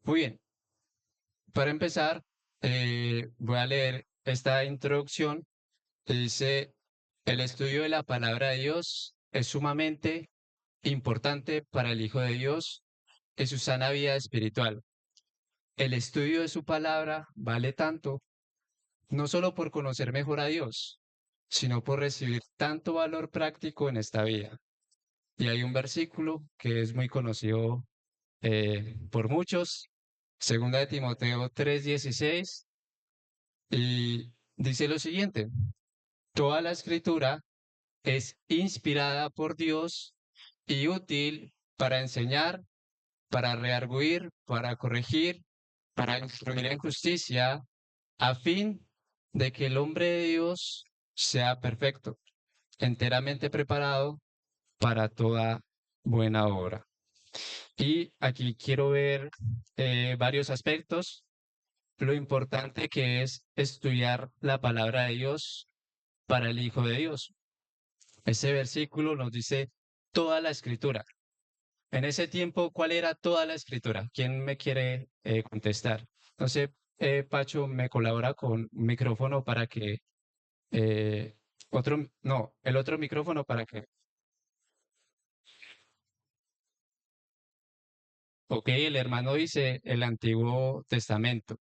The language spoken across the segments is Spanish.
Muy bien, para empezar, voy a leer esta introducción que dice, el estudio de la palabra de Dios es sumamente importante para el Hijo de Dios en su sana vida espiritual. El estudio de su palabra vale tanto, no solo por conocer mejor a Dios, sino por recibir tanto valor práctico en esta vida. Y hay un versículo que es muy conocido por muchos, segunda de Timoteo 3:16, y dice lo siguiente: toda la escritura es inspirada por Dios y útil para enseñar, para redarguir, para corregir, para instruir en justicia, a fin de que el hombre de Dios sea perfecto, enteramente preparado para toda buena obra. Y aquí quiero ver varios aspectos. Lo importante que es estudiar la palabra de Dios para el Hijo de Dios. Ese versículo nos dice toda la escritura. En ese tiempo, ¿cuál era toda la escritura? ¿Quién me quiere contestar? No sé, Pacho, me colabora con un micrófono para que no, el otro micrófono para que, ok, el hermano dice el Antiguo Testamento.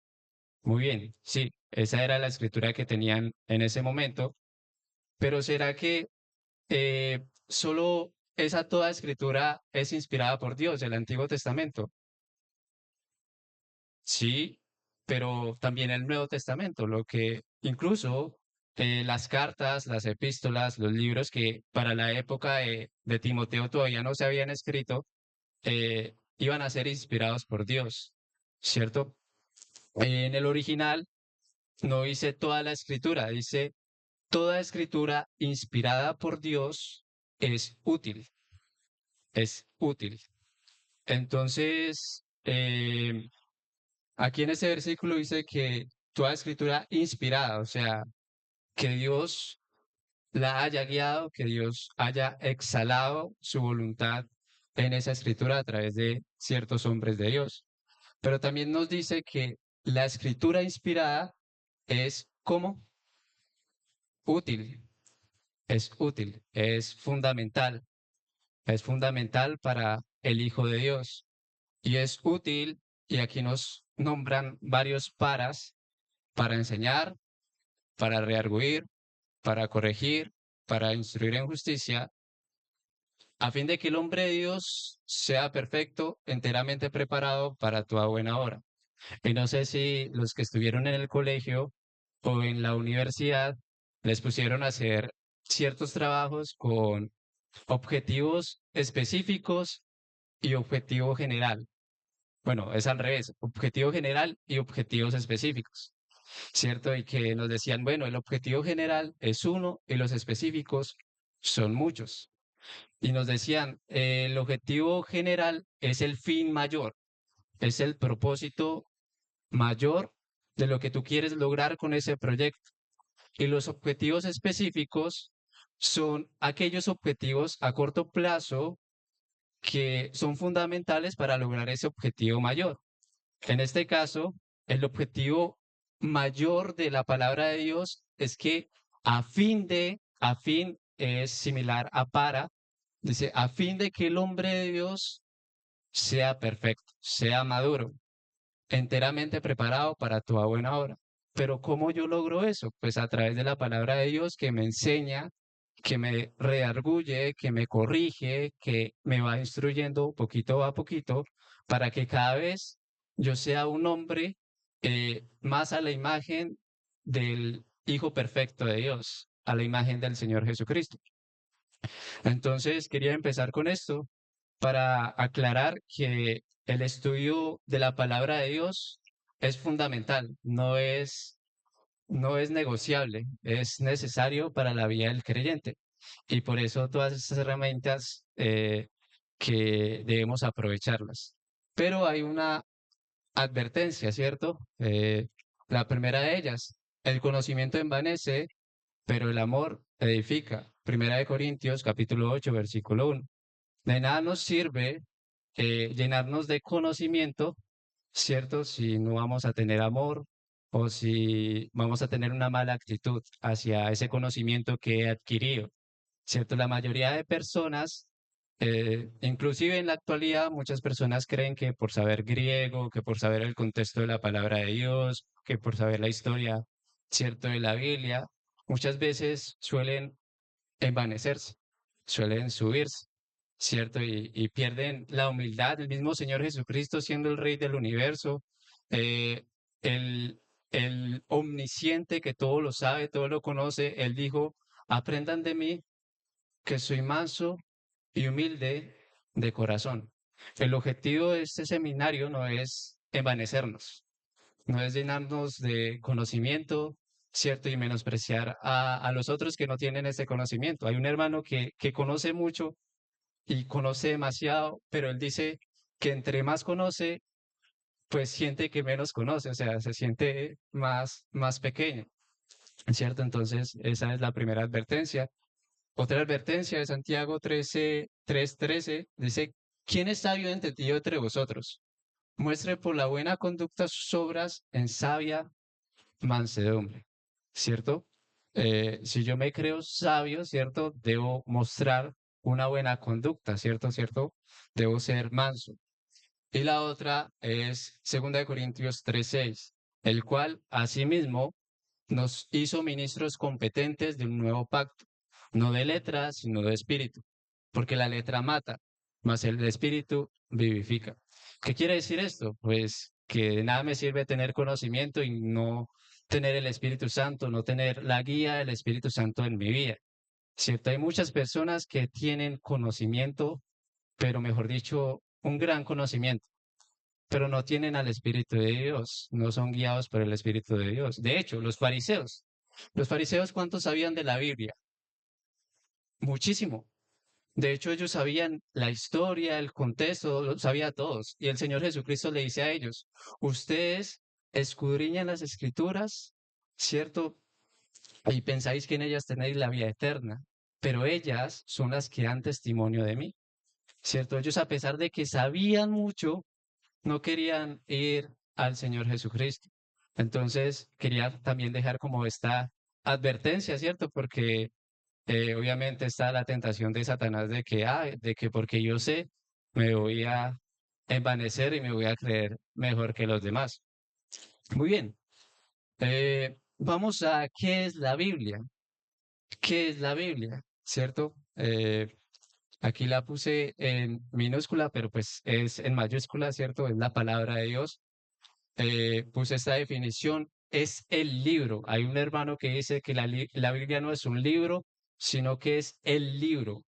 Muy bien, sí, esa era la escritura que tenían en ese momento, pero ¿será que solo esa toda escritura es inspirada por Dios, el Antiguo Testamento? Sí, pero también el Nuevo Testamento, lo que incluso las cartas, las epístolas, los libros que para la época de Timoteo todavía no se habían escrito, iban a ser inspirados por Dios, ¿cierto? En el original no dice toda la escritura, dice toda escritura inspirada por Dios es útil, es útil. Entonces, aquí en ese versículo dice que toda escritura inspirada, o sea, que Dios la haya guiado, que Dios haya exhalado su voluntad en esa escritura a través de ciertos hombres de Dios. Pero también nos dice que la escritura inspirada es como útil, es útil, es fundamental para el Hijo de Dios. Y es útil, y aquí nos nombran varios para enseñar, para rearguir, para corregir, para instruir en justicia, a fin de que el hombre de Dios sea perfecto, enteramente preparado para toda buena obra. Y no sé si los que estuvieron en el colegio o en la universidad les pusieron a hacer ciertos trabajos con objetivos específicos y objetivo general. Bueno, es al revés, objetivo general y objetivos específicos, ¿cierto? Y que nos decían, bueno, el objetivo general es uno y los específicos son muchos. Y nos decían, el objetivo general es el fin mayor, es el propósito mayor de lo que tú quieres lograr con ese proyecto. Y los objetivos específicos son aquellos objetivos a corto plazo que son fundamentales para lograr ese objetivo mayor. En este caso, el objetivo mayor de la palabra de Dios es que a fin es similar a para, dice, a fin de que el hombre de Dios sea perfecto, sea maduro, enteramente preparado para toda buena obra. Pero ¿cómo yo logro eso? Pues a través de la palabra de Dios que me enseña, que me redarguye, que me corrige, que me va instruyendo poquito a poquito para que cada vez yo sea un hombre más a la imagen del Hijo perfecto de Dios, a la imagen del Señor Jesucristo. Entonces, quería empezar con esto para aclarar que el estudio de la palabra de Dios es fundamental, no es negociable, es necesario para la vida del creyente. Y por eso todas estas herramientas que debemos aprovecharlas. Pero hay una advertencia, ¿cierto? La primera de ellas, el conocimiento envanece, pero el amor edifica. Primera de Corintios, capítulo 8, versículo 1. De nada nos sirve llenarnos de conocimiento ¿cierto? Si no vamos a tener amor o si vamos a tener una mala actitud hacia ese conocimiento que he adquirido, ¿cierto? La mayoría de personas, inclusive en la actualidad, muchas personas creen que por saber griego, que por saber el contexto de la palabra de Dios, que por saber la historia, ¿cierto? De la Biblia, muchas veces suelen envanecerse, suelen subirse, ¿cierto? Y pierden la humildad. El mismo Señor Jesucristo, siendo el Rey del universo, eh, el, el omnisciente que todo lo sabe, todo lo conoce, Él dijo, aprendan de mí que soy manso y humilde de corazón. El objetivo de este seminario no es envanecernos, no es llenarnos de conocimiento, ¿cierto? Y menospreciar a los otros que no tienen ese conocimiento. Hay un hermano que conoce mucho y conoce demasiado, pero él dice que entre más conoce, pues siente que menos conoce, o sea, se siente más pequeño, ¿cierto? Entonces, esa es la primera advertencia. Otra advertencia de Santiago 3:13 dice, ¿quién es sabio y entendido entre vosotros? Muestre por la buena conducta sus obras en sabia mansedumbre, ¿cierto? Si yo me creo sabio, ¿cierto? Debo mostrar una buena conducta, ¿cierto? ¿Cierto? Debo ser manso. Y la otra es 2 Corintios 3:6, el cual asimismo nos hizo ministros competentes de un nuevo pacto, no de letra, sino de espíritu, porque la letra mata, mas el espíritu vivifica. ¿Qué quiere decir esto? Pues que de nada me sirve tener conocimiento y no tener el Espíritu Santo, no tener la guía del Espíritu Santo en mi vida. ¿Cierto? Hay muchas personas que tienen conocimiento, pero mejor dicho, un gran conocimiento, pero no tienen al Espíritu de Dios, no son guiados por el Espíritu de Dios. De hecho, los fariseos, ¿cuántos sabían de la Biblia? Muchísimo. De hecho, ellos sabían la historia, el contexto, lo sabía todos. Y el Señor Jesucristo le dice a ellos, ustedes escudriñan las escrituras, ¿cierto? Y pensáis que en ellas tenéis la vida eterna, pero ellas son las que dan testimonio de mí, ¿cierto? Ellos, a pesar de que sabían mucho, no querían ir al Señor Jesucristo. Entonces, quería también dejar como esta advertencia, ¿cierto? Porque obviamente está la tentación de Satanás de que porque yo sé, me voy a envanecer y me voy a creer mejor que los demás. Muy bien, vamos a qué es la Biblia. ¿Qué es la Biblia? ¿Cierto? Aquí la puse en minúscula, pero pues es en mayúscula, ¿cierto? Es la palabra de Dios. Puse esta definición, es el libro. Hay un hermano que dice que la Biblia no es un libro, sino que es el libro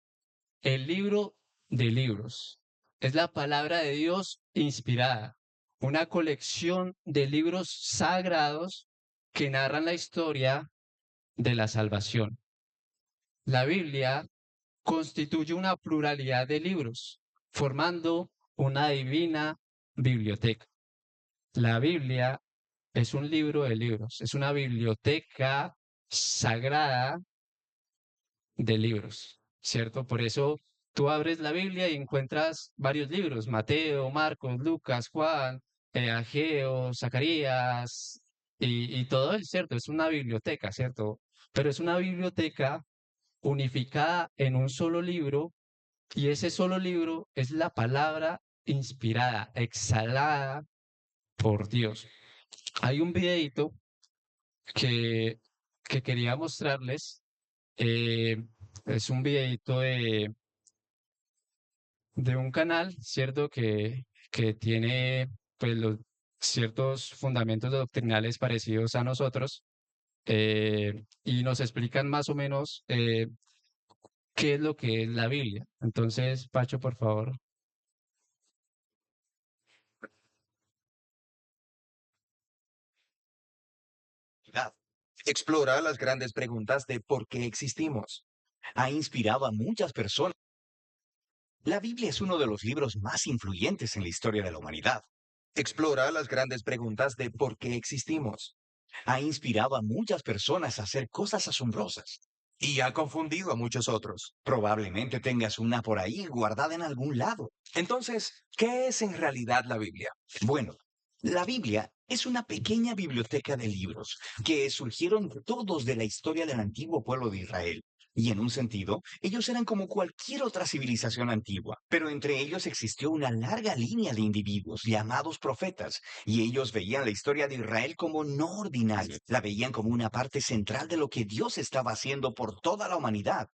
de libros. Es la palabra de Dios inspirada, una colección de libros sagrados que narran la historia de la salvación. La Biblia constituye una pluralidad de libros, formando una divina biblioteca. La Biblia es un libro de libros, es una biblioteca sagrada de libros, ¿cierto? Por eso tú abres la Biblia y encuentras varios libros, Mateo, Marcos, Lucas, Juan, Ageo, Zacarías y todo es cierto, es una biblioteca, ¿cierto? Pero es una biblioteca unificada en un solo libro y ese solo libro es la palabra inspirada, exhalada por Dios. Hay un videito que, que quería mostrarles. eh, es un videito de un canal, ¿cierto? Que tiene pues los ciertos fundamentos doctrinales parecidos a nosotros y nos explican más o menos qué es lo que es la Biblia. Entonces, Pacho, por favor. Humanidad. Explora las grandes preguntas de por qué existimos. Ha inspirado a muchas personas. La Biblia es uno de los libros más influyentes en la historia de la humanidad. Explora las grandes preguntas de por qué existimos. Ha inspirado a muchas personas a hacer cosas asombrosas. Y ha confundido a muchos otros. Probablemente tengas una por ahí guardada en algún lado. Entonces, ¿qué es en realidad la Biblia? Bueno, La Biblia es una pequeña biblioteca de libros que surgieron todos de la historia del antiguo pueblo de Israel. Y en un sentido, ellos eran como cualquier otra civilización antigua, pero entre ellos existió una larga línea de individuos llamados profetas, y ellos veían la historia de Israel como no ordinaria, la veían como una parte central de lo que Dios estaba haciendo por toda la humanidad.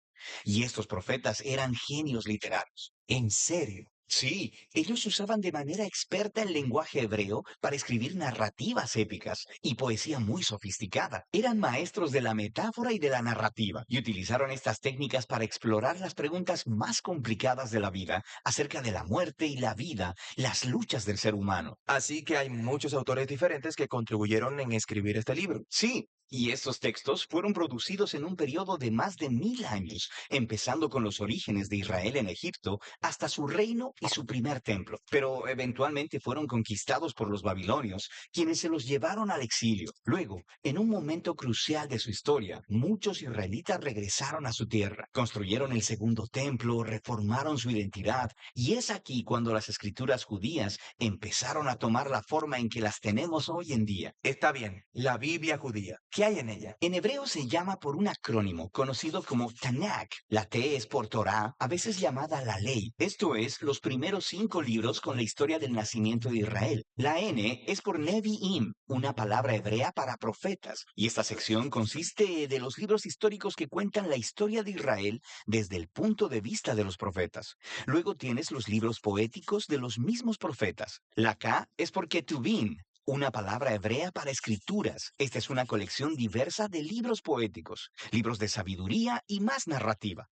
Y estos profetas eran genios literarios. ¿En serio? Sí, ellos usaban de manera experta el lenguaje hebreo para escribir narrativas épicas y poesía muy sofisticada. Eran maestros de la metáfora y de la narrativa y utilizaron estas técnicas para explorar las preguntas más complicadas de la vida acerca de la muerte y la vida, las luchas del ser humano. Así que hay muchos autores diferentes que contribuyeron en escribir este libro. Sí, y estos textos fueron producidos en un periodo de más de 1000 años, empezando con los orígenes de Israel en Egipto hasta su reino y su primer templo. Pero eventualmente fueron conquistados por los babilonios, quienes se los llevaron al exilio. Luego, en un momento crucial de su historia, muchos israelitas regresaron a su tierra, construyeron el segundo templo, reformaron su identidad, y es aquí cuando las escrituras judías empezaron a tomar la forma en que las tenemos hoy en día. Está bien, la Biblia judía. ¿Qué hay en ella? En hebreo se llama por un acrónimo conocido como Tanakh. La T es por Torah, a veces llamada la ley. Esto es, los primeros 5 libros con la historia del nacimiento de Israel. La N es por Nevi'im, una palabra hebrea para profetas. Y esta sección consiste de los libros históricos que cuentan la historia de Israel desde el punto de vista de los profetas. Luego tienes los libros poéticos de los mismos profetas. La K es por Ketuvim, una palabra hebrea para escrituras. Esta es una colección diversa de libros poéticos, libros de sabiduría y más narrativa.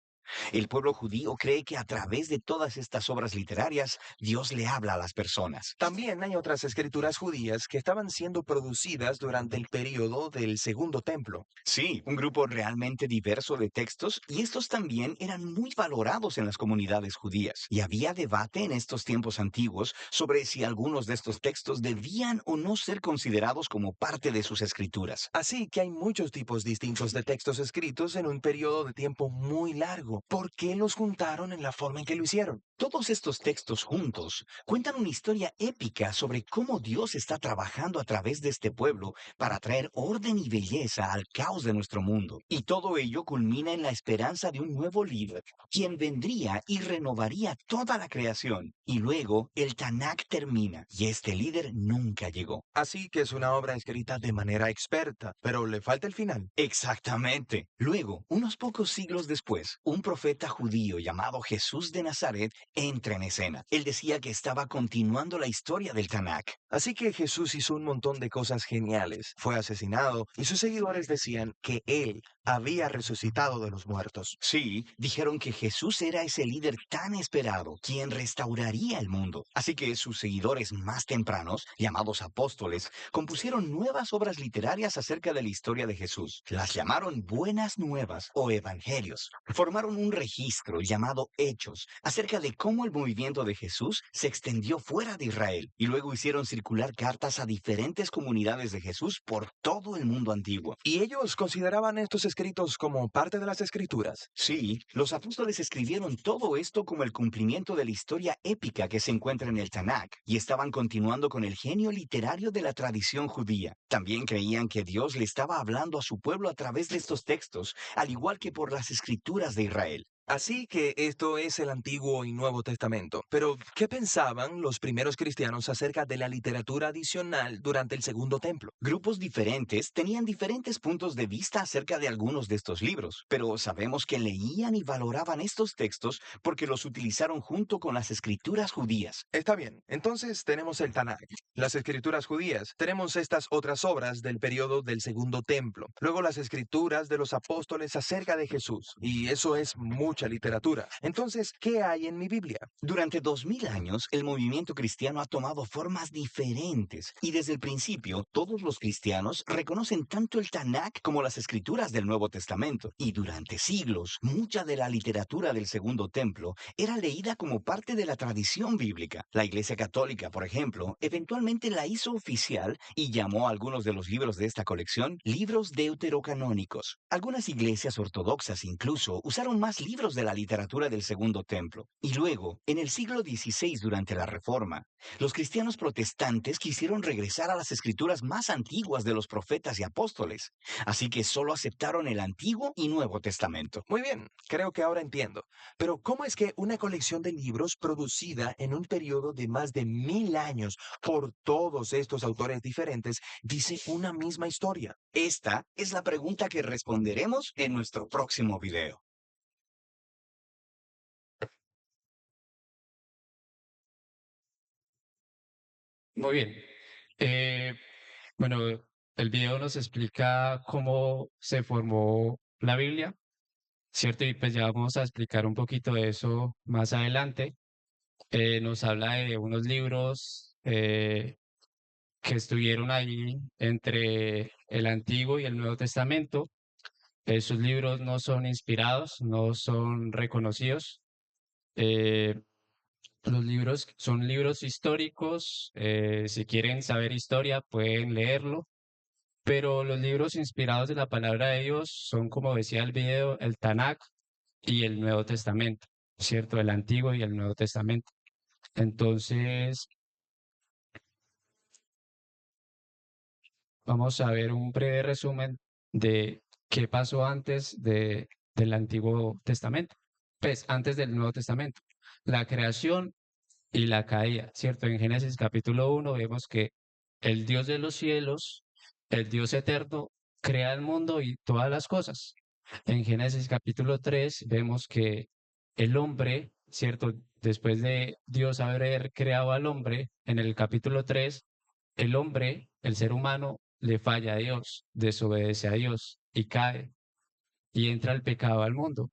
El pueblo judío cree que a través de todas estas obras literarias, Dios le habla a las personas. También hay otras escrituras judías que estaban siendo producidas durante el período del Segundo Templo. Sí, un grupo realmente diverso de textos, y estos también eran muy valorados en las comunidades judías. Y había debate en estos tiempos antiguos sobre si algunos de estos textos debían o no ser considerados como parte de sus escrituras. Así que hay muchos tipos distintos de textos escritos en un periodo de tiempo muy largo. ¿Por qué los juntaron en la forma en que lo hicieron? Todos estos textos juntos cuentan una historia épica sobre cómo Dios está trabajando a través de este pueblo para traer orden y belleza al caos de nuestro mundo. Y todo ello culmina en la esperanza de un nuevo líder, quien vendría y renovaría toda la creación. Y luego el Tanakh termina, y este líder nunca llegó. Así que es una obra escrita de manera experta, pero le falta el final. Exactamente. Luego, unos pocos siglos después, un profeta judío llamado Jesús de Nazaret entra en escena. Él decía que estaba continuando la historia del Tanakh. Así que Jesús hizo un montón de cosas geniales. Fue asesinado y sus seguidores decían que él había resucitado de los muertos. Sí, dijeron que Jesús era ese líder tan esperado, quien restauraría el mundo. Así que sus seguidores más tempranos, llamados apóstoles, compusieron nuevas obras literarias acerca de la historia de Jesús. Las llamaron Buenas Nuevas o Evangelios. Formaron un registro llamado Hechos acerca de cómo el movimiento de Jesús se extendió fuera de Israel, y luego hicieron circular cartas a diferentes comunidades de Jesús por todo el mundo antiguo. Y ellos consideraban estos escritos como parte de las escrituras. Sí, los apóstoles escribieron todo esto como el cumplimiento de la historia épica que se encuentra en el Tanakh, y estaban continuando con el genio literario de la tradición judía. También creían que Dios le estaba hablando a su pueblo a través de estos textos, al igual que por las escrituras de Israel. Así que esto es el Antiguo y Nuevo Testamento. Pero, ¿qué pensaban los primeros cristianos acerca de la literatura adicional durante el Segundo Templo? Grupos diferentes tenían diferentes puntos de vista acerca de algunos de estos libros, pero sabemos que leían y valoraban estos textos porque los utilizaron junto con las escrituras judías. Está bien, entonces tenemos el Tanakh, las escrituras judías, tenemos estas otras obras del periodo del Segundo Templo, luego las escrituras de los apóstoles acerca de Jesús, y eso es mucha literatura. Entonces, ¿qué hay en mi Biblia? Durante 2000 años, el movimiento cristiano ha tomado formas diferentes, y desde el principio, todos los cristianos reconocen tanto el Tanakh como las escrituras del Nuevo Testamento. Y durante siglos, mucha de la literatura del Segundo Templo era leída como parte de la tradición bíblica. La Iglesia Católica, por ejemplo, eventualmente la hizo oficial y llamó a algunos de los libros de esta colección libros deuterocanónicos. Algunas iglesias ortodoxas incluso usaron más libros ejemplos de la literatura del Segundo Templo. Y luego, en el siglo XVI, durante la Reforma, los cristianos protestantes quisieron regresar a las escrituras más antiguas de los profetas y apóstoles, así que solo aceptaron el Antiguo y Nuevo Testamento. Muy bien, creo que ahora entiendo. Pero ¿cómo es que una colección de libros producida en un periodo de más de 1000 años por todos estos autores diferentes dice una misma historia? Esta es la pregunta que responderemos en nuestro próximo video. Muy bien. Eh, bueno, el video nos explica cómo se formó la Biblia, ¿cierto? Y pues ya vamos a explicar un poquito de eso más adelante. Nos habla de unos libros que estuvieron ahí entre el Antiguo y el Nuevo Testamento. Esos libros no son inspirados, no son reconocidos. Eh, los libros son libros históricos. Si quieren saber historia, pueden leerlo. Pero los libros inspirados de la palabra de Dios son, como decía el video, el Tanakh y el Nuevo Testamento, ¿cierto? El Antiguo y el Nuevo Testamento. Entonces, vamos a ver un breve resumen de qué pasó antes del Antiguo Testamento, pues antes del Nuevo Testamento. La creación y la caída, ¿cierto? En Génesis capítulo 1 vemos que el Dios de los cielos, el Dios eterno, crea el mundo y todas las cosas. En Génesis capítulo 3 vemos que el hombre, ¿cierto? Después de Dios haber creado al hombre, en el capítulo 3 el hombre, el ser humano, le falla a Dios, desobedece a Dios y cae y entra el pecado al mundo.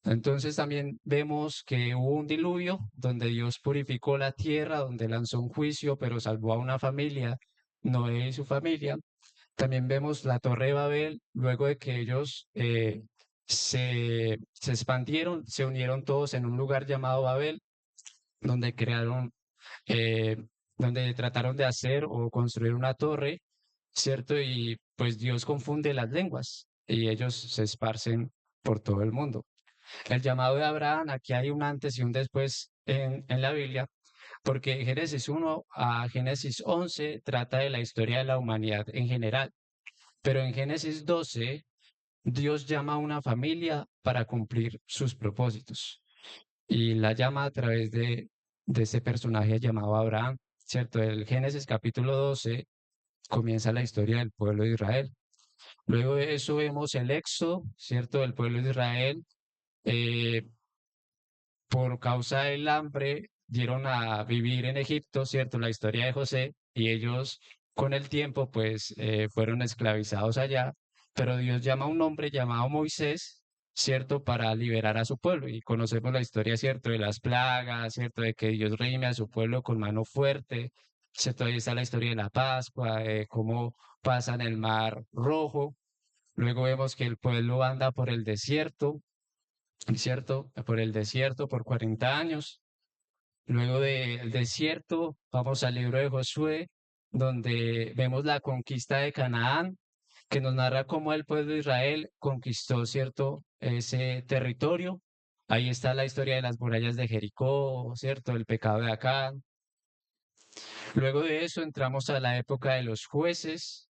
Entonces también vemos que hubo un diluvio donde Dios purificó la tierra, donde lanzó un juicio, pero salvó a una familia, Noé y su familia. También vemos la Torre de Babel, luego de que ellos se expandieron, se unieron todos en un lugar llamado Babel, donde crearon, eh, donde trataron de hacer o construir una torre, ¿cierto? Y pues Dios confunde las lenguas y ellos se esparcen por todo el mundo. El llamado de Abraham, aquí hay un antes y un después en la Biblia, porque Génesis 1 a Génesis 11 trata de la historia de la humanidad en general, pero en Génesis 12 Dios llama a una familia para cumplir sus propósitos y la llama a través de ese personaje llamado Abraham, ¿cierto? El Génesis capítulo 12 comienza la historia del pueblo de Israel. Luego de eso vemos el éxodo, ¿cierto? Del pueblo de Israel. eh, por causa del hambre dieron a vivir en Egipto, ¿cierto? La historia de José, y ellos con el tiempo pues fueron esclavizados allá, pero Dios llama a un hombre llamado Moisés, ¿cierto? Para liberar a su pueblo. Y conocemos la historia, ¿cierto? De las plagas, ¿cierto? De que Dios reine a su pueblo con mano fuerte, ¿cierto? Ahí está la historia de la Pascua, de cómo pasan el mar rojo. Luego vemos que el pueblo anda por el desierto, ¿cierto? Por el desierto por 40 años. Luego del desierto, vamos al libro de Josué, donde vemos la conquista de Canaán, que nos narra cómo el pueblo de Israel conquistó, ¿cierto? Ese territorio. Ahí está la historia de las murallas de Jericó, ¿cierto? El pecado de Acán. Luego de eso entramos a la época de los jueces,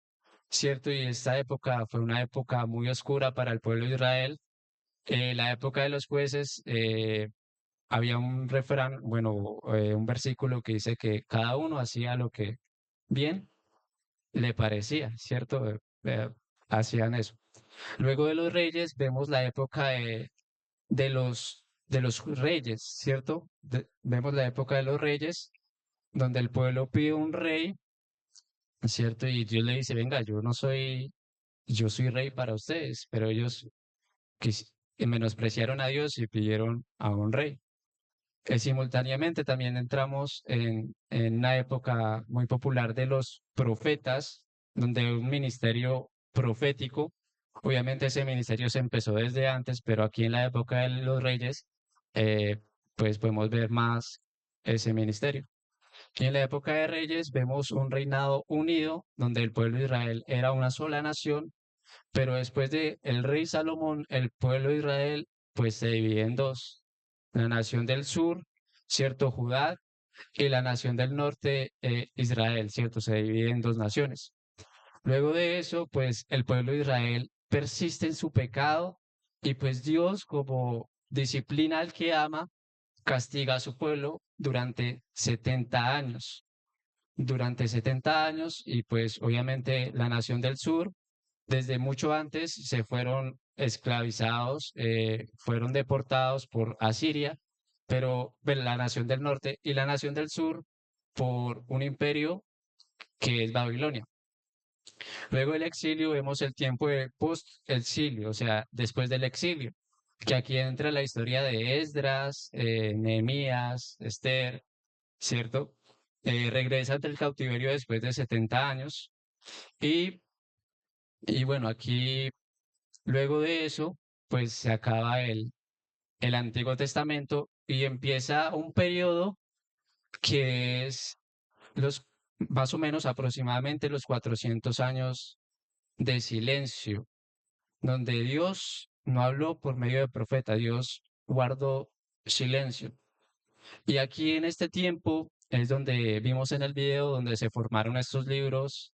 ¿cierto? Y esta época fue una época muy oscura para el pueblo de Israel. La época de los jueces, había un refrán, bueno, un versículo que dice que cada uno hacía lo que bien le parecía, ¿cierto? Hacían eso. Luego de los reyes vemos la época de los reyes, ¿cierto? Vemos la época de los reyes, donde el pueblo pide un rey, ¿cierto? Y Dios le dice, venga, yo soy rey para ustedes, pero ellos que menospreciaron a Dios y pidieron a un rey. Simultáneamente también entramos en una época muy popular de los profetas, donde un ministerio profético, obviamente ese ministerio se empezó desde antes, pero aquí en la época de los reyes, eh, pues podemos ver más ese ministerio. Y en la época de reyes vemos un reinado unido, donde el pueblo de Israel era una sola nación, pero después de el rey Salomón, el pueblo de Israel pues se divide en dos. La nación del sur, ¿cierto? Judá, y la nación del norte, Israel, ¿cierto? Se divide en dos naciones. Luego de eso, pues el pueblo de Israel persiste en su pecado y pues Dios, como disciplina al que ama, castiga a su pueblo durante 70 años. Durante 70 años y pues obviamente la nación del sur, desde mucho antes, se fueron esclavizados, fueron deportados por Asiria, pero la nación del norte y la nación del sur por un imperio que es Babilonia. Luego del exilio vemos el tiempo de post-exilio, o sea, después del exilio, que aquí entra la historia de Esdras, Nehemías, Esther, ¿cierto? Regresan del cautiverio después de 70 años y, y bueno, aquí luego de eso, pues se acaba el Antiguo Testamento y empieza un periodo que es los más o menos aproximadamente los 400 años de silencio donde Dios no habló por medio de profeta, Dios guardó silencio. Y aquí en este tiempo es donde vimos en el video donde se formaron estos libros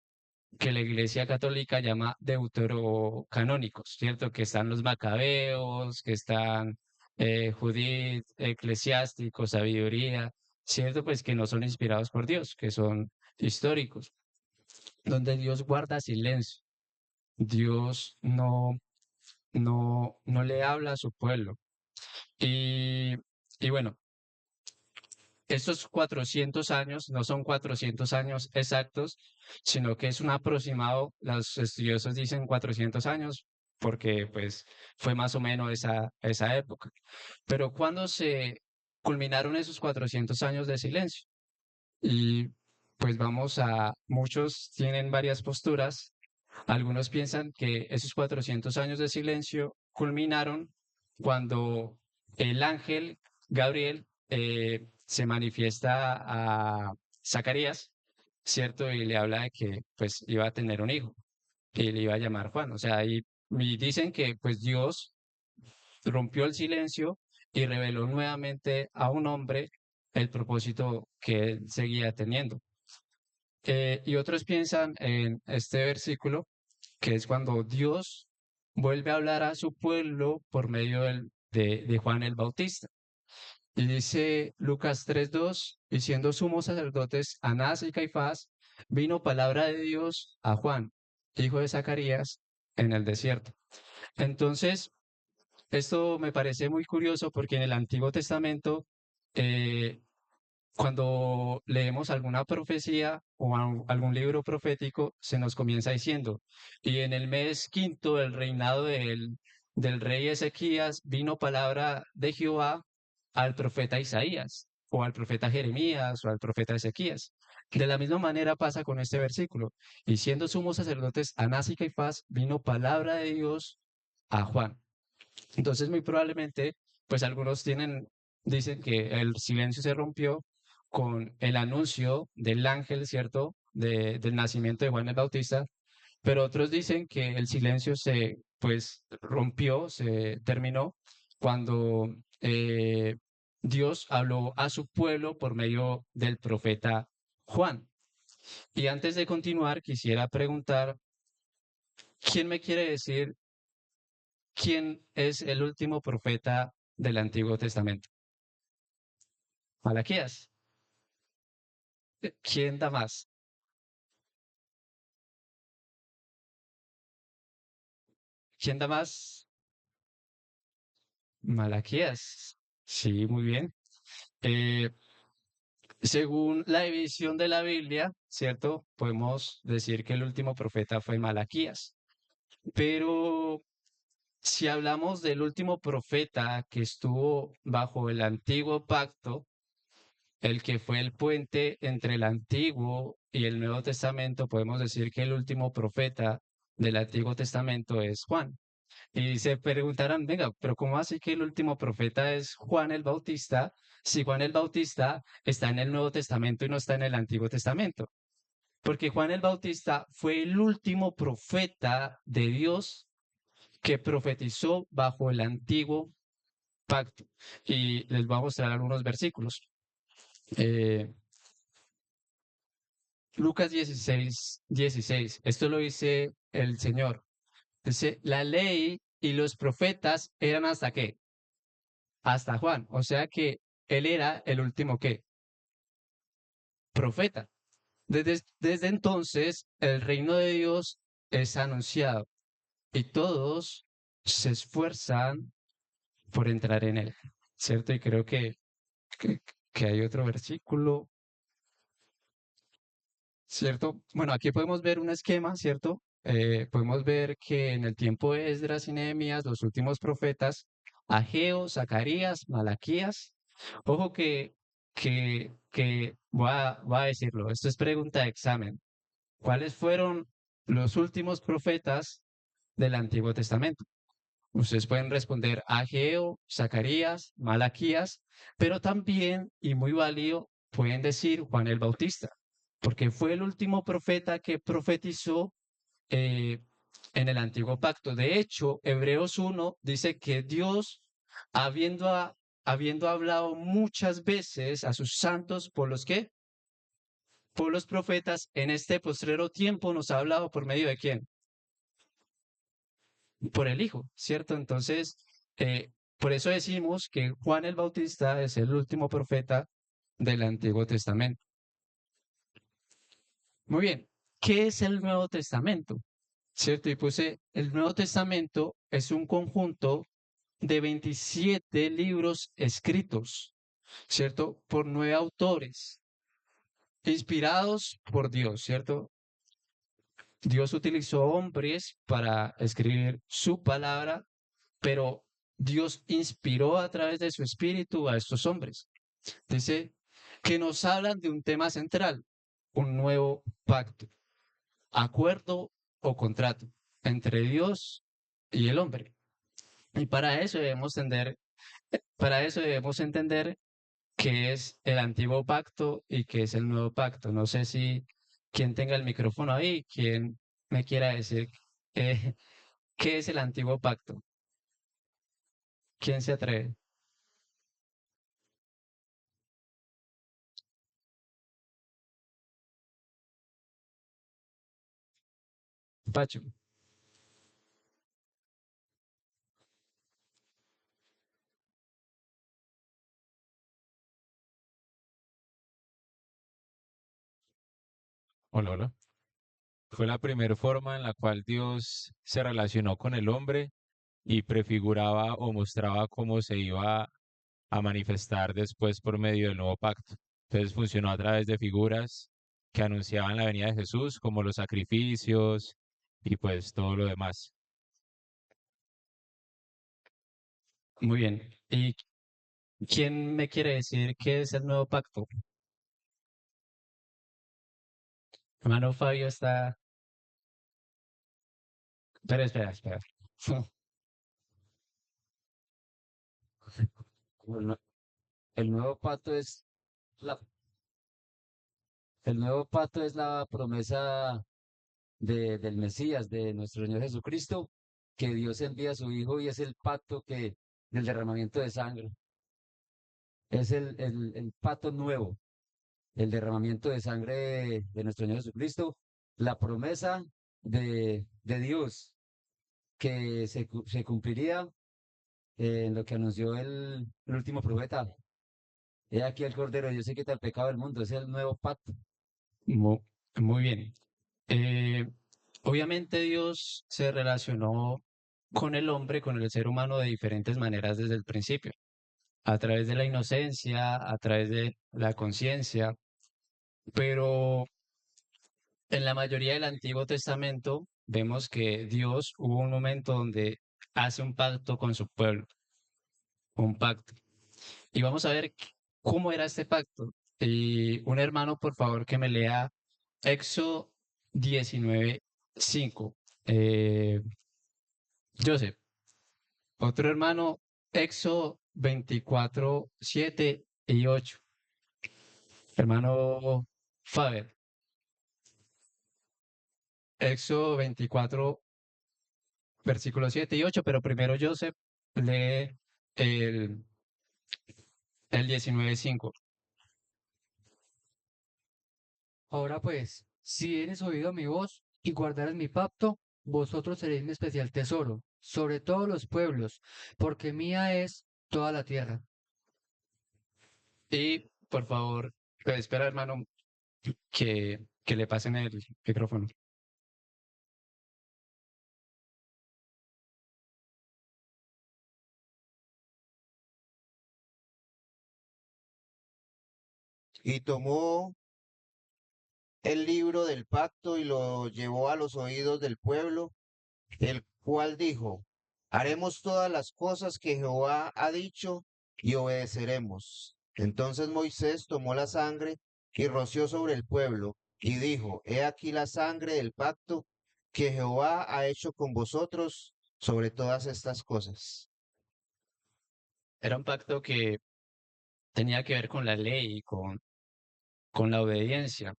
que la Iglesia Católica llama deuterocanónicos, ¿cierto? Que están los Macabeos, que están Judith, Eclesiásticos, Sabiduría, ¿cierto? Pues que no son inspirados por Dios, que son históricos, donde Dios guarda silencio. Dios no le habla a su pueblo. Y, y bueno, estos 400 años no son 400 años exactos, sino que es un aproximado. Los estudiosos dicen 400 años porque pues fue más o menos esa época. Pero ¿cuándo se culminaron esos 400 años de silencio? Y pues muchos tienen varias posturas. Algunos piensan que esos 400 años de silencio culminaron cuando el ángel Gabriel se manifiesta a Zacarías, ¿cierto? Y le habla de que pues iba a tener un hijo y le iba a llamar Juan. O sea, y dicen que pues Dios rompió el silencio y reveló nuevamente a un hombre el propósito que él seguía teniendo. Y otros piensan en este versículo, que es cuando Dios vuelve a hablar a su pueblo por medio de Juan el Bautista. Y dice Lucas 3:2, y siendo sumos sacerdotes Anás y Caifás, vino palabra de Dios a Juan, hijo de Zacarías, en el desierto. Entonces, esto me parece muy curioso porque en el Antiguo Testamento, eh, cuando leemos alguna profecía o algún libro profético, se nos comienza diciendo, y en el mes quinto del reinado del rey Ezequías vino palabra de Jehová al profeta Isaías, o al profeta Jeremías, o al profeta Ezequías. De la misma manera pasa con este versículo, y siendo sumos sacerdotes Anás y Caifás, vino palabra de Dios a Juan. Entonces, muy probablemente, pues algunos dicen que el silencio se rompió con el anuncio del ángel, ¿cierto? Del nacimiento de Juan el Bautista, pero otros dicen que el silencio pues, rompió, se terminó cuando Dios habló a su pueblo por medio del profeta Juan. Y antes de continuar, quisiera preguntar, ¿quién me quiere decir quién es el último profeta del Antiguo Testamento? Malaquías. ¿Quién da más? ¿Quién da más? Malaquías. Sí, muy bien. Eh, Según la división de la Biblia, ¿cierto? Podemos decir que el último profeta fue Malaquías. Pero si hablamos del último profeta que estuvo bajo el antiguo pacto, el que fue el puente entre el Antiguo y el Nuevo Testamento, podemos decir que el último profeta del Antiguo Testamento es Juan. Y se preguntarán, venga, pero ¿cómo así que el último profeta es Juan el Bautista si Juan el Bautista está en el Nuevo Testamento y no está en el Antiguo Testamento? Porque Juan el Bautista fue el último profeta de Dios que profetizó bajo el Antiguo pacto. Y les voy a mostrar algunos versículos. Eh, Lucas 16:16. Esto lo dice el Señor. Dice, la ley y los profetas eran hasta qué? Hasta Juan. O sea que él era el último qué? Profeta. Desde entonces, el reino de Dios es anunciado y todos se esfuerzan por entrar en él, ¿cierto? Y creo que, que hay otro versículo, ¿cierto? Bueno, aquí podemos ver un esquema, ¿cierto? Podemos ver que en el tiempo de Esdras y Nehemías, los últimos profetas, Ageo, Zacarías, Malaquías, ojo que voy a decirlo, esto es pregunta de examen. ¿Cuáles fueron los últimos profetas del Antiguo Testamento? Ustedes pueden responder Ageo, Zacarías, Malaquías, pero también, y muy válido, pueden decir Juan el Bautista, porque fue el último profeta que profetizó eh, en el Antiguo Pacto. De hecho, Hebreos 1 dice que Dios, habiendo hablado muchas veces a sus santos por los que por los profetas, en este postrero tiempo nos ha hablado por medio de quién? Por el Hijo, ¿cierto? Entonces, eh, por eso decimos que Juan el Bautista es el último profeta del Antiguo Testamento. Muy bien, ¿qué es el Nuevo Testamento? ¿Cierto? Y puse, el Nuevo Testamento es un conjunto de 27 libros escritos, ¿cierto? Por 9 autores, inspirados por Dios, ¿cierto? Dios utilizó hombres para escribir su palabra, pero Dios inspiró a través de su espíritu a estos hombres. Dice que nos hablan de un tema central, un nuevo pacto, acuerdo o contrato entre Dios y el hombre. Y para eso debemos entender qué es el antiguo pacto y qué es el nuevo pacto. No sé si quien tenga el micrófono ahí, quien me quiera decir eh, qué es el antiguo pacto. ¿Quién se atreve? Pacho. Hola, hola. Fue la primera forma en la cual Dios se relacionó con el hombre y prefiguraba o mostraba cómo se iba a manifestar después por medio del nuevo pacto. Entonces funcionó a través de figuras que anunciaban la venida de Jesús, como los sacrificios y pues todo lo demás. Muy bien. ¿Y quién me quiere decir qué es el nuevo pacto? Hermano Fabio está. Espera, espera, espera. Bueno, el nuevo pacto es la, el nuevo pacto es la promesa del Mesías, de nuestro Señor Jesucristo, que Dios envía a su Hijo y es el pacto del derramamiento de sangre. Es el pacto nuevo, el derramamiento de sangre de nuestro Señor Jesucristo, la promesa de Dios que se cumpliría en lo que anunció el último profeta. He aquí el Cordero, yo sé que quita el pecado del mundo, es el nuevo pacto. Mu- Muy bien. Eh, Obviamente Dios se relacionó con el hombre, con el ser humano de diferentes maneras desde el principio, a través de la inocencia, a través de la conciencia, pero en la mayoría del Antiguo Testamento vemos que Dios hubo un momento donde hace un pacto con su pueblo, un pacto. Y vamos a ver cómo era este pacto. Y un hermano, por favor, que me lea Éxodo 19:5. Joseph, otro hermano, Éxodo 24:7 y 8. Hermano Faber, Éxodo 24, versículos 7 y 8, pero primero Joseph lee el, el 19:5. Ahora pues, si tienes oído mi voz y guardares mi pacto, vosotros seréis mi especial tesoro, sobre todos los pueblos, porque mía es toda la tierra. Y por favor, espera, hermano, que le pasen el micrófono. Y tomó el libro del pacto y lo llevó a los oídos del pueblo, el cual dijo, haremos todas las cosas que Jehová ha dicho y obedeceremos. Entonces Moisés tomó la sangre y roció sobre el pueblo y dijo, he aquí la sangre del pacto que Jehová ha hecho con vosotros sobre todas estas cosas. Era un pacto que tenía que ver con la ley y con la obediencia.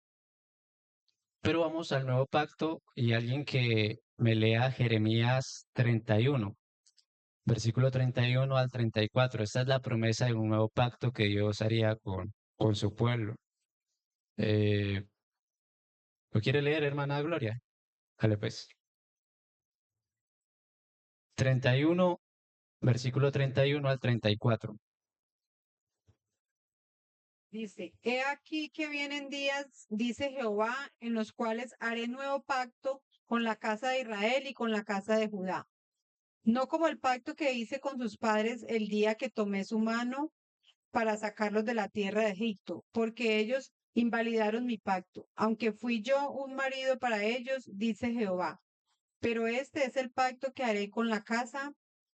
Pero vamos al nuevo pacto y alguien que me lea Jeremías 31, versículo 31 al 34. Esta es la promesa de un nuevo pacto que Dios haría con su pueblo. Eh, ¿Lo quiere leer, hermana Gloria? Dale pues. 31, versículo 31 al 34. Dice, he aquí que vienen días, dice Jehová, en los cuales haré nuevo pacto con la casa de Israel y con la casa de Judá. No como el pacto que hice con sus padres el día que tomé su mano para sacarlos de la tierra de Egipto, porque ellos invalidaron mi pacto, aunque fui yo un marido para ellos, dice Jehová. Pero este es el pacto que haré con la casa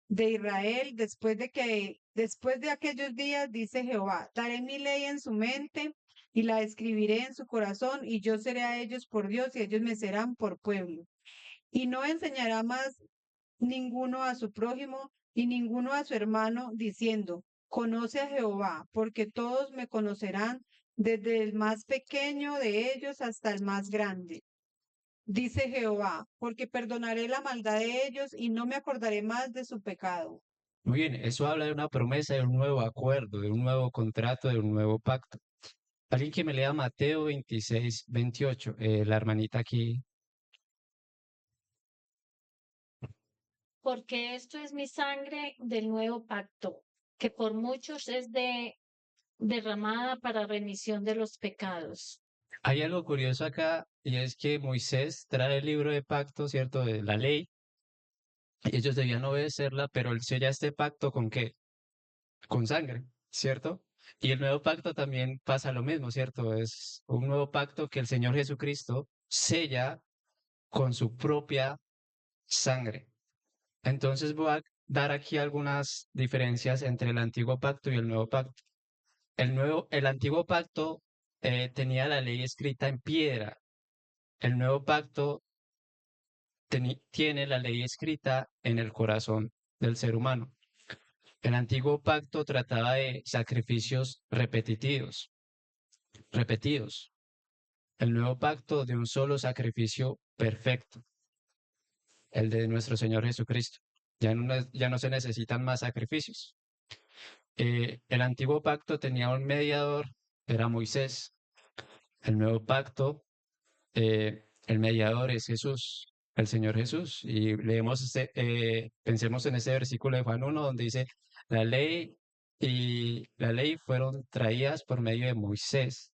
de Israel después de aquellos días, dice Jehová, daré mi ley en su mente y la escribiré en su corazón, y yo seré a ellos por Dios y ellos me serán por pueblo. Y no enseñará más ninguno a su prójimo y ninguno a su hermano, diciendo, conoce a Jehová, porque todos me conocerán, desde el más pequeño de ellos hasta el más grande. Dice Jehová, porque perdonaré la maldad de ellos y no me acordaré más de su pecado. Muy bien, eso habla de una promesa, de un nuevo acuerdo, de un nuevo contrato, de un nuevo pacto. Alguien que me lea Mateo 26, 28. La hermanita aquí. Porque esto es mi sangre del nuevo pacto, que por muchos es derramada para remisión de los pecados. Hay algo curioso acá y es que Moisés trae el libro de pacto, ¿cierto? De la ley. Y ellos debían obedecerla, pero él sella este pacto ¿con qué? Con sangre, ¿cierto? Y el nuevo pacto también pasa lo mismo, ¿cierto? Es un nuevo pacto que el Señor Jesucristo sella con su propia sangre. Entonces voy a dar aquí algunas diferencias entre el antiguo pacto y el nuevo pacto. El antiguo pacto tenía la ley escrita en piedra. El nuevo pacto tiene la ley escrita en el corazón del ser humano. El antiguo pacto trataba de sacrificios repetidos. El nuevo pacto de un solo sacrificio perfecto, el de nuestro Señor Jesucristo. Ya no se necesitan más sacrificios. El antiguo pacto tenía un mediador, era Moisés. El nuevo pacto, el mediador es Jesús, el Señor Jesús. Y pensemos en ese versículo de Juan 1 donde dice, la ley y la ley fueron traídas por medio de Moisés,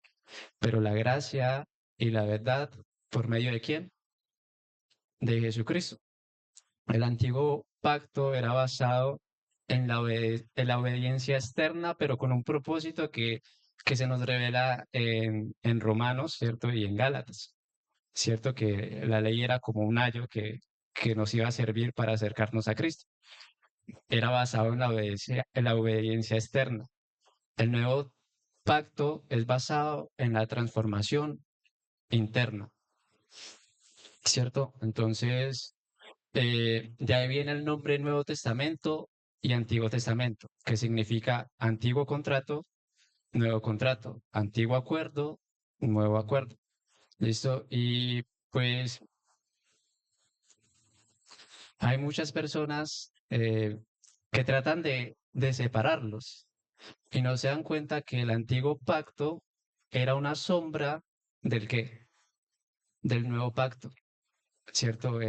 pero la gracia y la verdad por medio de ¿quién? De Jesucristo. El antiguo pacto era basado en la obediencia externa, pero con un propósito que se nos revela en Romanos, ¿cierto? Y en Gálatas, ¿cierto? Que la ley era como un ayo que nos iba a servir para acercarnos a Cristo. Era basado en la obediencia externa. El nuevo pacto es basado en la transformación interna, ¿cierto? Entonces, de ahí viene el nombre Nuevo Testamento y Antiguo Testamento, que significa antiguo contrato, nuevo contrato, antiguo acuerdo, nuevo acuerdo. ¿Listo? Y pues hay muchas personas que tratan de separarlos y no se dan cuenta que el antiguo pacto era una sombra del qué, del nuevo pacto, ¿cierto?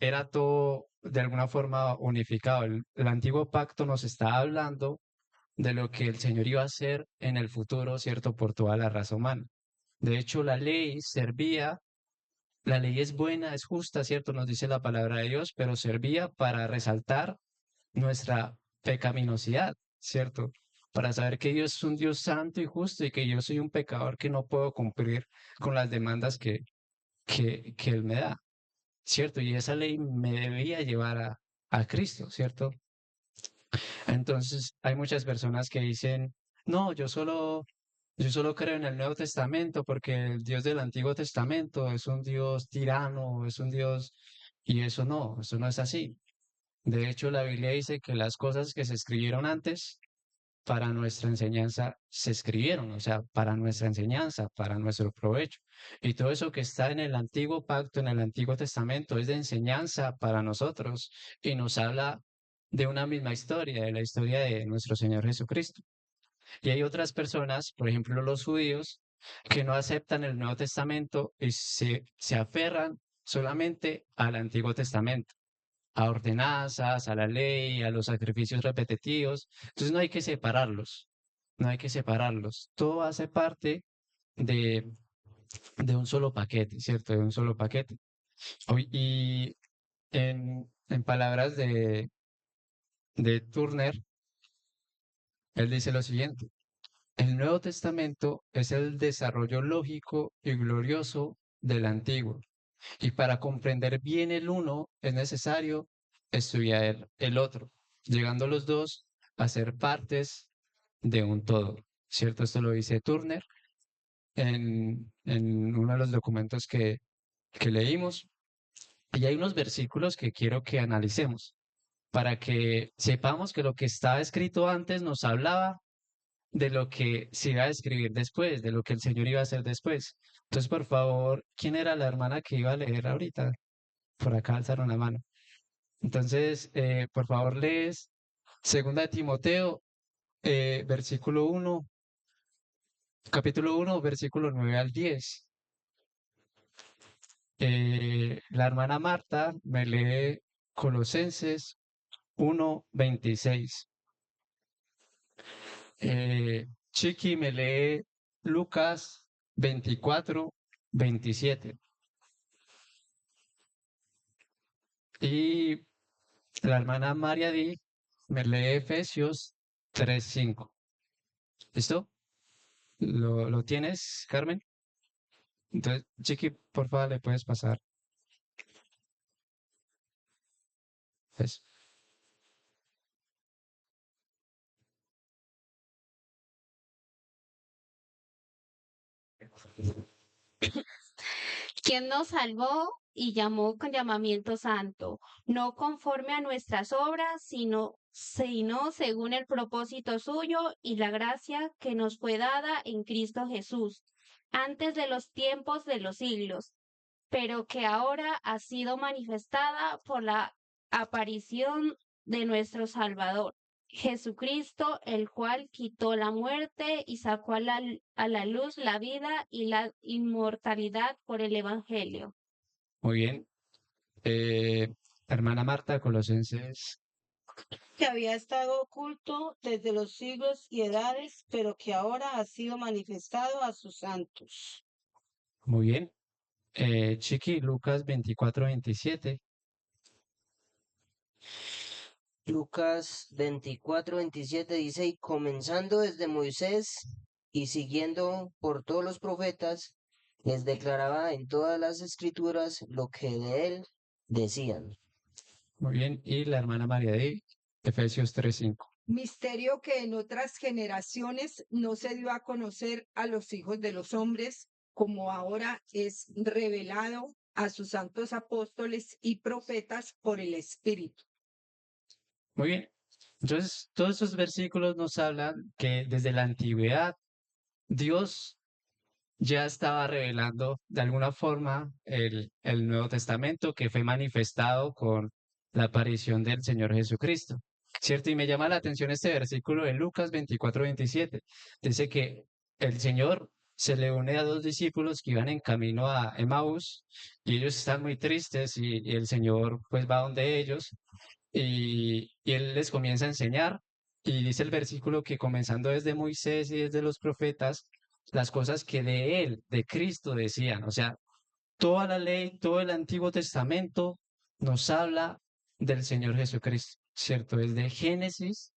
Era todo de alguna forma unificado. El antiguo pacto nos está hablando de lo que el Señor iba a hacer en el futuro, ¿cierto? Por toda la raza humana. De hecho, la ley es buena, es justa, ¿cierto? Nos dice la palabra de Dios, pero servía para resaltar nuestra pecaminosidad, ¿cierto? Para saber que Dios es un Dios santo y justo y que yo soy un pecador que no puedo cumplir con las demandas que Él me da, ¿cierto? Y esa ley me debía llevar a Cristo, ¿cierto? Entonces, hay muchas personas que dicen, no, yo solo creo en el Nuevo Testamento porque el Dios del Antiguo Testamento es un Dios tirano, es un Dios, y eso no es así. De hecho, la Biblia dice que las cosas que se escribieron antes para nuestra enseñanza se escribieron, o sea, para nuestra enseñanza, para nuestro provecho. Y todo eso que está en el antiguo pacto, en el Antiguo Testamento, es de enseñanza para nosotros y nos habla de una misma historia, de la historia de nuestro Señor Jesucristo. Y hay otras personas, por ejemplo, los judíos, que no aceptan el Nuevo Testamento y se aferran solamente al Antiguo Testamento, a ordenanzas, a la ley, a los sacrificios repetitivos. Entonces no hay que separarlos, no hay que separarlos. Todo hace parte de, de un solo paquete, ¿cierto? De un solo paquete. Y en palabras de Turner, él dice lo siguiente: el Nuevo Testamento es el desarrollo lógico y glorioso del Antiguo. Y para comprender bien el uno es necesario estudiar el otro, llegando los dos a ser partes de un todo. ¿Cierto? Esto lo dice Turner en uno de los documentos que leímos. Y hay unos versículos que quiero que analicemos para que sepamos que lo que estaba escrito antes nos hablaba de lo que se iba a escribir después, de lo que el Señor iba a hacer después. Entonces, por favor, ¿quién era la hermana que iba a leer ahorita? Por acá alzaron la mano. Entonces, por favor, lees Segunda de Timoteo, versículo 1, capítulo 1, versículo 9 al 10. La hermana Marta me lee Colosenses 1:26. Chiqui me lee Lucas 24:27. Y la hermana María Di me lee Efesios 3:5. ¿Listo? ¿Lo tienes, Carmen? Entonces, Chiqui, por favor, le puedes pasar. Eso. Quien nos salvó y llamó con llamamiento santo, no conforme a nuestras obras, sino según el propósito suyo y la gracia que nos fue dada en Cristo Jesús, antes de los tiempos de los siglos, pero que ahora ha sido manifestada por la aparición de nuestro Salvador, Jesucristo, el cual quitó la muerte y sacó a la luz la vida y la inmortalidad por el Evangelio. Muy bien. Hermana Marta, Colosenses. Que había estado oculto desde los siglos y edades, pero que ahora ha sido manifestado a sus santos. Muy bien. Chiqui, Lucas 24:27. Lucas 24:27 dice, y comenzando desde Moisés y siguiendo por todos los profetas, les declaraba en todas las escrituras lo que de él decían. Muy bien. Y la hermana María Di, Efesios 3:5. Misterio que en otras generaciones no se dio a conocer a los hijos de los hombres, como ahora es revelado a sus santos apóstoles y profetas por el Espíritu. Muy bien. Entonces, todos estos versículos nos hablan que desde la antigüedad Dios ya estaba revelando de alguna forma el Nuevo Testamento que fue manifestado con la aparición del Señor Jesucristo. ¿cierto? Y me llama la atención este versículo de Lucas 24-27. Dice que el Señor se le une a dos discípulos que iban en camino a Emaús y ellos están muy tristes y el Señor pues va donde ellos y Él les comienza a enseñar y dice el versículo que comenzando desde Moisés y desde los profetas, las cosas que de Él, de Cristo decían, o sea, toda la ley, todo el Antiguo Testamento nos habla del Señor Jesucristo, ¿cierto? Desde Génesis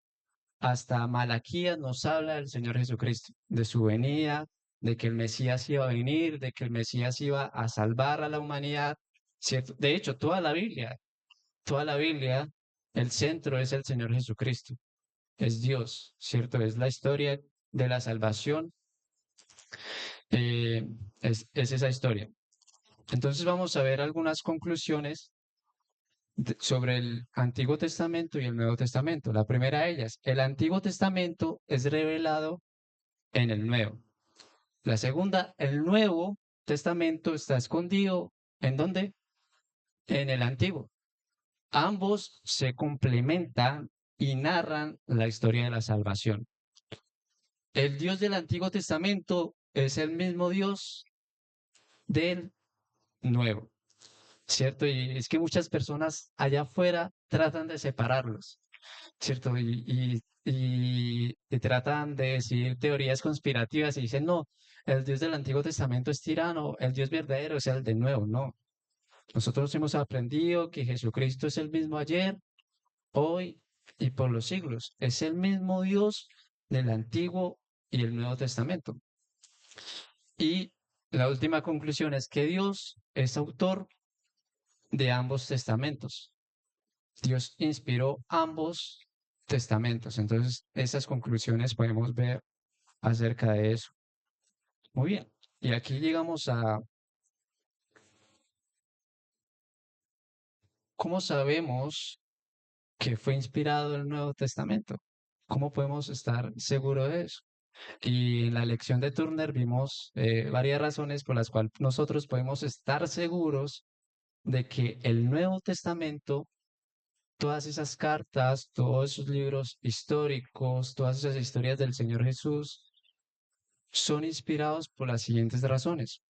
hasta Malaquías nos habla del Señor Jesucristo, de su venida, de que el Mesías iba a venir, de que el Mesías iba a salvar a la humanidad, ¿cierto? De hecho, toda la Biblia, el centro es el Señor Jesucristo, es Dios, ¿cierto? Es la historia de la salvación, eh, es esa historia. Entonces vamos a ver algunas conclusiones sobre el Antiguo Testamento y el Nuevo Testamento. La primera de ellas, el Antiguo Testamento es revelado en el Nuevo. La segunda, el Nuevo Testamento está escondido. ¿En dónde? En el Antiguo. Ambos se complementan y narran la historia de la salvación. El Dios del Antiguo Testamento es el mismo Dios del Nuevo, ¿cierto? Y es que muchas personas allá afuera tratan de separarlos, ¿cierto? Y tratan de decir teorías conspirativas y dicen, no, el Dios del Antiguo Testamento es tirano, el Dios verdadero es el del Nuevo. No, nosotros hemos aprendido que Jesucristo es el mismo ayer, hoy y por los siglos. Es el mismo Dios del Antiguo y el Nuevo Testamento. Y la última conclusión es que Dios es autor de ambos testamentos. Dios inspiró ambos testamentos. Entonces, esas conclusiones podemos ver acerca de eso. Muy bien. Y aquí llegamos a cómo sabemos que fue inspirado el Nuevo Testamento. ¿Cómo podemos estar seguros de eso? Y en la lección de Turner vimos varias razones por las cuales nosotros podemos estar seguros de que el Nuevo Testamento, todas esas cartas, todos esos libros históricos, todas esas historias del Señor Jesús, son inspirados por las siguientes razones.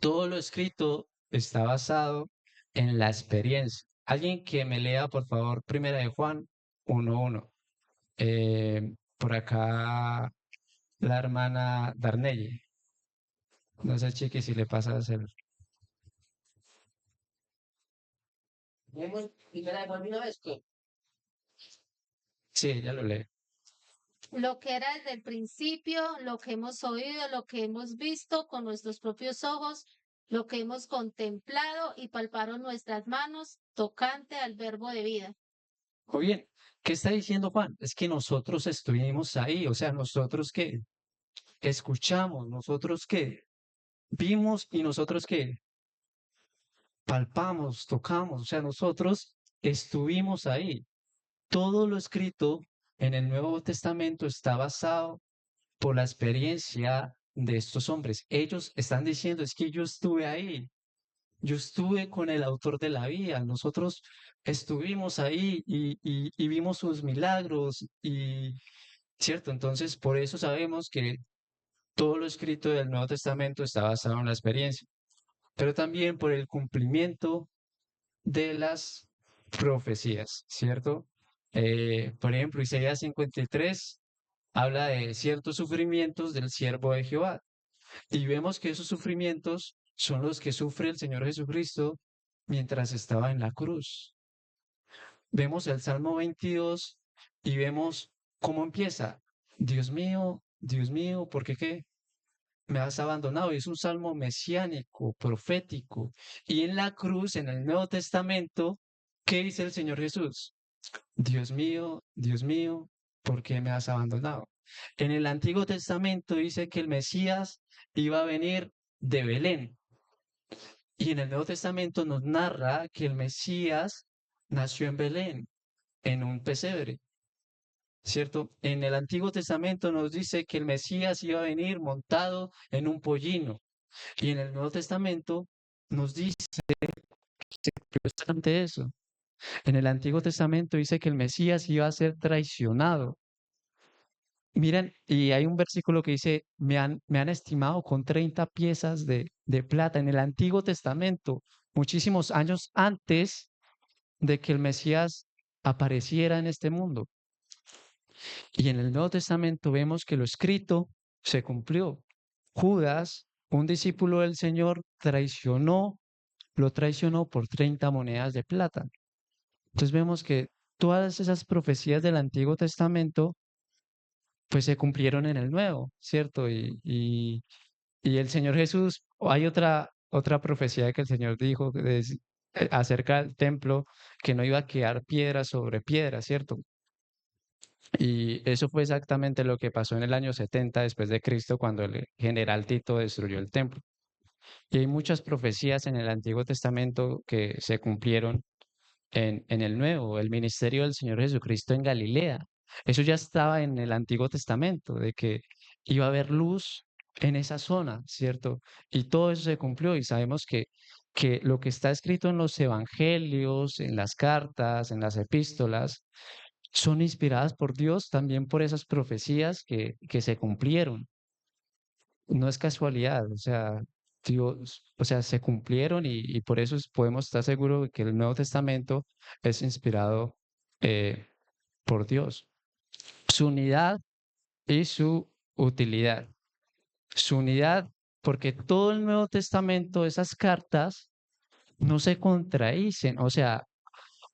Todo lo escrito está basado en la experiencia. Alguien que me lea, por favor, Primera de Juan 1:1. Por acá la hermana Darnelli. No sé, Chiqui, si le pasas el... Sí, ya lo lee. Lo que era desde el principio, lo que hemos oído, lo que hemos visto con nuestros propios ojos, lo que hemos contemplado y palparon nuestras manos tocante al verbo de vida. Muy bien, ¿qué está diciendo Juan? Es que nosotros estuvimos ahí, o sea, nosotros que escuchamos, nosotros que vimos y nosotros que palpamos, tocamos, o sea, nosotros estuvimos ahí. Todo lo escrito en el Nuevo Testamento está basado por la experiencia de estos hombres. Ellos están diciendo, es que yo estuve ahí, yo estuve con el autor de la vida, nosotros estuvimos ahí y vimos sus milagros y, ¿cierto? Entonces, por eso sabemos que todo lo escrito del Nuevo Testamento está basado en la experiencia, pero también por el cumplimiento de las profecías, ¿cierto? Por ejemplo, Isaías 53 habla de ciertos sufrimientos del siervo de Jehová y vemos que esos sufrimientos son los que sufre el Señor Jesucristo mientras estaba en la cruz. Vemos el Salmo 22 y vemos cómo empieza. Dios mío, ¿por qué me has abandonado? Y es un salmo mesiánico, profético. Y en la cruz, en el Nuevo Testamento, ¿qué dice el Señor Jesús? Dios mío, ¿por qué me has abandonado? En el Antiguo Testamento dice que el Mesías iba a venir de Belén. Y en el Nuevo Testamento nos narra que el Mesías nació en Belén, en un pesebre, ¿cierto? En el Antiguo Testamento nos dice que el Mesías iba a venir montado en un pollino. Y en el Nuevo Testamento nos dice justamente eso, En el Antiguo Testamento dice que el Mesías iba a ser traicionado. Miren, y hay un versículo que dice, me han estimado con 30 piezas de plata en el Antiguo Testamento, muchísimos años antes de que el Mesías apareciera en este mundo. Y en el Nuevo Testamento vemos que lo escrito se cumplió. Judas, un discípulo del Señor, lo traicionó por 30 monedas de plata. Entonces vemos que todas esas profecías del Antiguo Testamento pues se cumplieron en el Nuevo, ¿cierto? Y el Señor Jesús, hay otra profecía que el Señor dijo acerca del templo, que no iba a quedar piedra sobre piedra, ¿cierto? Y eso fue exactamente lo que pasó en el año 70 después de Cristo, cuando el general Tito destruyó el templo. Y hay muchas profecías en el Antiguo Testamento que se cumplieron en el Nuevo, el ministerio del Señor Jesucristo en Galilea. Eso ya estaba en el Antiguo Testamento, de que iba a haber luz en esa zona, ¿cierto? Y todo eso se cumplió y sabemos que lo que está escrito en los evangelios, en las cartas, en las epístolas, son inspiradas por Dios también por esas profecías que se cumplieron. No es casualidad, o sea, Dios, o sea, se cumplieron y por eso podemos estar seguros de que el Nuevo Testamento es inspirado eh, por Dios. Su unidad y su utilidad. Su unidad, porque todo el Nuevo Testamento, esas cartas, no se contradicen. O sea,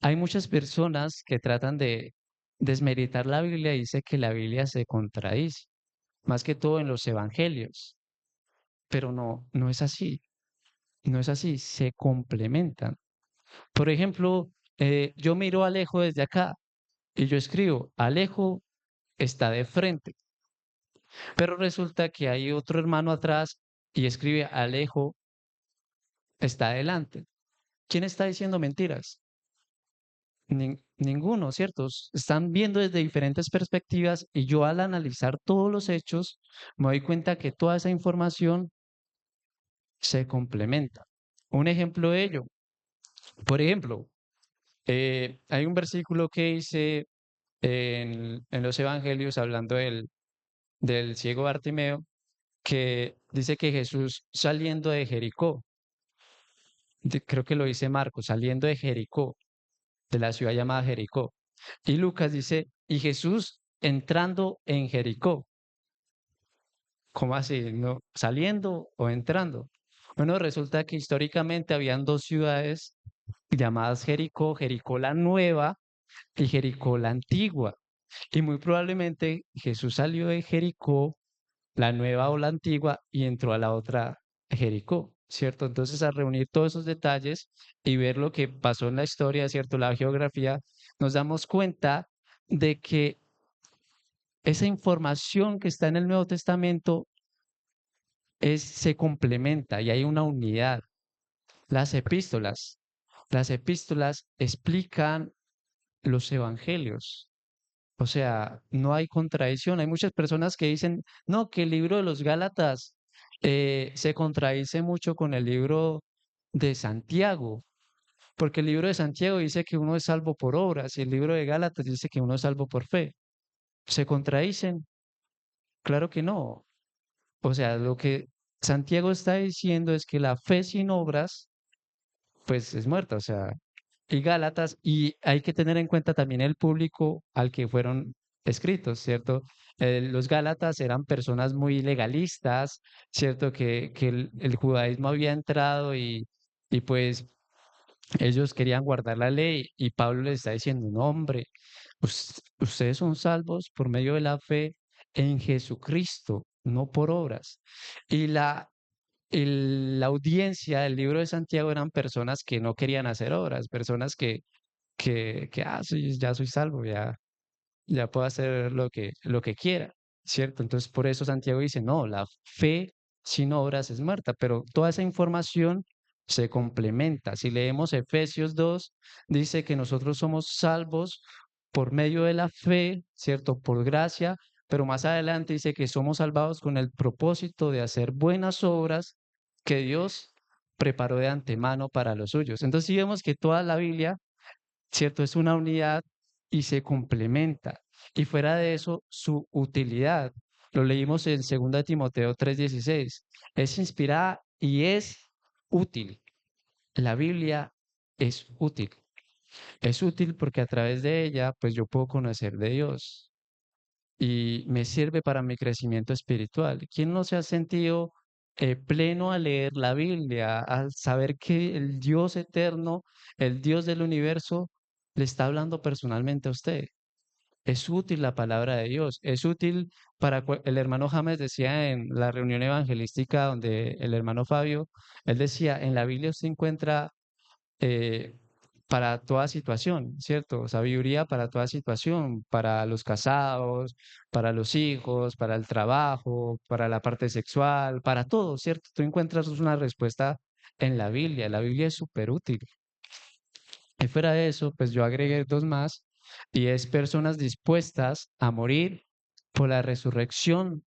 hay muchas personas que tratan de desmeritar la Biblia y dice que la Biblia se contradice, más que todo en los evangelios, pero no es así. No es así, se complementan. Por ejemplo, yo miro a Alejo desde acá y yo escribo, Alejo está de frente, pero resulta que hay otro hermano atrás y escribe, Alejo está adelante. ¿Quién está diciendo mentiras? Ninguno, ¿cierto? Están viendo desde diferentes perspectivas y yo al analizar todos los hechos me doy cuenta que toda esa información se complementa. Un ejemplo de ello, por ejemplo, hay un versículo que dice en los evangelios, hablando del ciego Bartimeo, que dice que Jesús saliendo de Jericó, creo que lo dice Marcos, saliendo de Jericó, de la ciudad llamada Jericó. Y Lucas dice, y Jesús entrando en Jericó. ¿Cómo así? ¿No? ¿Saliendo o entrando? Bueno, resulta que históricamente habían dos ciudades llamadas Jericó, Jericó la Nueva y Jericó la Antigua. Y muy probablemente Jesús salió de Jericó, la nueva o la antigua, y entró a la otra Jericó, ¿cierto? Entonces, al reunir todos esos detalles y ver lo que pasó en la historia, ¿cierto? La geografía, nos damos cuenta de que esa información que está en el Nuevo Testamento se complementa y hay una unidad. Las epístolas, las epístolas explican los evangelios. O sea, no hay contradicción. Hay muchas personas que dicen, no, que el libro de los Gálatas se contradice mucho con el libro de Santiago, porque el libro de Santiago dice que uno es salvo por obras y el libro de Gálatas dice que uno es salvo por fe. ¿Se contradicen? Claro que no. O sea, lo que Santiago está diciendo es que la fe sin obras, pues es muerta. O sea, y Gálatas, y hay que tener en cuenta también el público al que fueron escritos, ¿cierto? Los Gálatas eran personas muy legalistas, ¿cierto? Que el judaísmo había entrado y pues ellos querían guardar la ley y Pablo les está diciendo, no, hombre, ustedes son salvos por medio de la fe en Jesucristo, no por obras. Y la audiencia del libro de Santiago eran personas que no querían hacer obras, personas sí, ya soy salvo, ya puedo hacer lo que quiera, ¿cierto? Entonces, por eso Santiago dice, no, la fe sin obras es muerta, pero toda esa información se complementa. Si leemos Efesios 2, dice que nosotros somos salvos por medio de la fe, ¿cierto? Por gracia, pero más adelante dice que somos salvados con el propósito de hacer buenas obras que Dios preparó de antemano para los suyos. Entonces, sí vemos que toda la Biblia ¿cierto? Es una unidad y se complementa. Y fuera de eso, su utilidad. Lo leímos en 2 Timoteo 3:16. Es inspirada y es útil. La Biblia es útil. Es útil porque a través de ella, pues yo puedo conocer de Dios y me sirve para mi crecimiento espiritual. ¿Quién no se ha sentido pleno al leer la Biblia, al saber que el Dios eterno, el Dios del universo, le está hablando personalmente a usted? Es útil la palabra de Dios, es útil para el hermano James decía en la reunión evangelística donde el hermano Fabio, él decía, en la Biblia se encuentra eh, para toda situación, ¿cierto? Sabiduría para toda situación, para los casados, para los hijos, para el trabajo, para la parte sexual, para todo, ¿cierto? Tú encuentras una respuesta en la Biblia es súper útil. Y fuera de eso, pues yo agregué dos más, y es personas dispuestas a morir por la resurrección.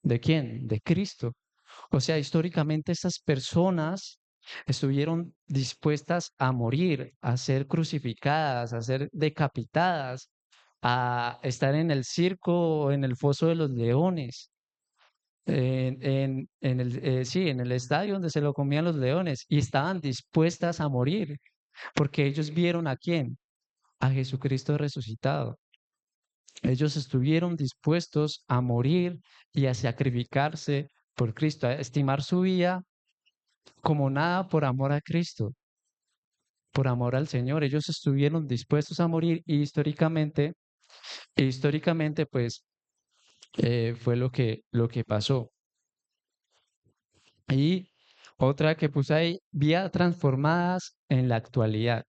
¿De quién? De Cristo. O sea, históricamente estas personas estuvieron dispuestas a morir, a ser crucificadas, a ser decapitadas, a estar en el circo o en el foso de los leones, sí, en el estadio donde se lo comían los leones, y estaban dispuestas a morir, porque ellos vieron a quién, a Jesucristo resucitado. Ellos estuvieron dispuestos a morir y a sacrificarse por Cristo, a estimar su vida como nada por amor a Cristo, por amor al Señor. Ellos estuvieron dispuestos a morir y históricamente pues fue lo que pasó. Y otra que puse ahí, vidas transformadas en la actualidad.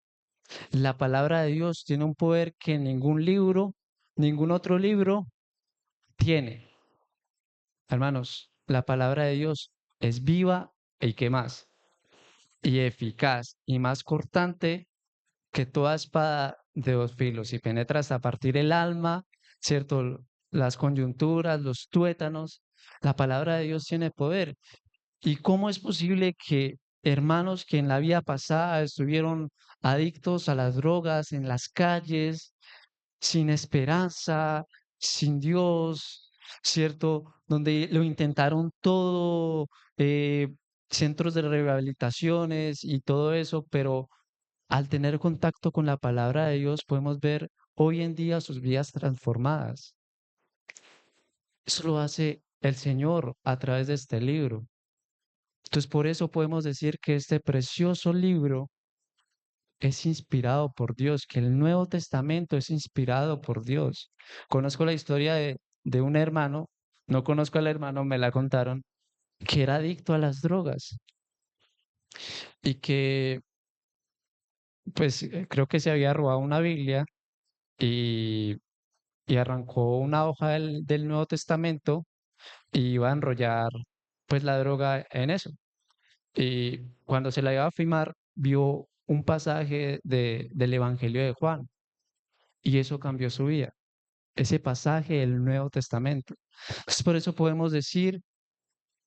La palabra de Dios tiene un poder que ningún libro, ningún otro libro tiene. Hermanos, la palabra de Dios es viva y ¿qué más? Y eficaz y más cortante que toda espada de dos filos y penetra hasta partir el alma, ¿cierto? Las coyunturas, los tuétanos. La palabra de Dios tiene poder. ¿Y cómo es posible que hermanos que en la vida pasada estuvieron adictos a las drogas en las calles, sin esperanza, sin Dios, ¿cierto? Donde lo intentaron todo, eh, centros de rehabilitaciones y todo eso, pero al tener contacto con la palabra de Dios podemos ver hoy en día sus vidas transformadas. Eso lo hace el Señor a través de este libro. Entonces, por eso podemos decir que este precioso libro es inspirado por Dios, que el Nuevo Testamento es inspirado por Dios. Conozco la historia de un hermano, no conozco al hermano, me la contaron, que era adicto a las drogas y que, pues, creo que se había robado una Biblia y, y arrancó una hoja del Nuevo Testamento y iba a enrollar, pues, la droga en eso. Y cuando se la iba a firmar, vio un pasaje del Evangelio de Juan y eso cambió su vida. Ese pasaje del Nuevo Testamento. Pues por eso podemos decir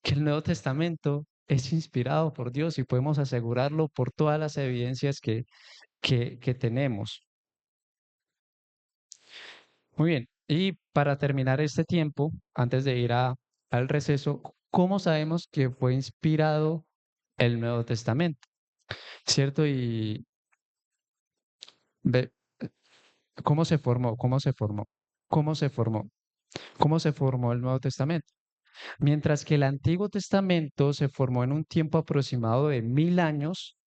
que el Nuevo Testamento es inspirado por Dios y podemos asegurarlo por todas las evidencias que tenemos. Muy bien, y para terminar este tiempo, antes de ir al receso, ¿cómo sabemos que fue inspirado el Nuevo Testamento? ¿Cierto? Y ve, ¿cómo se formó? ¿Cómo se formó? ¿Cómo se formó? ¿Cómo se formó el Nuevo Testamento? Mientras que el Antiguo Testamento se formó en un tiempo aproximado de 1000 años,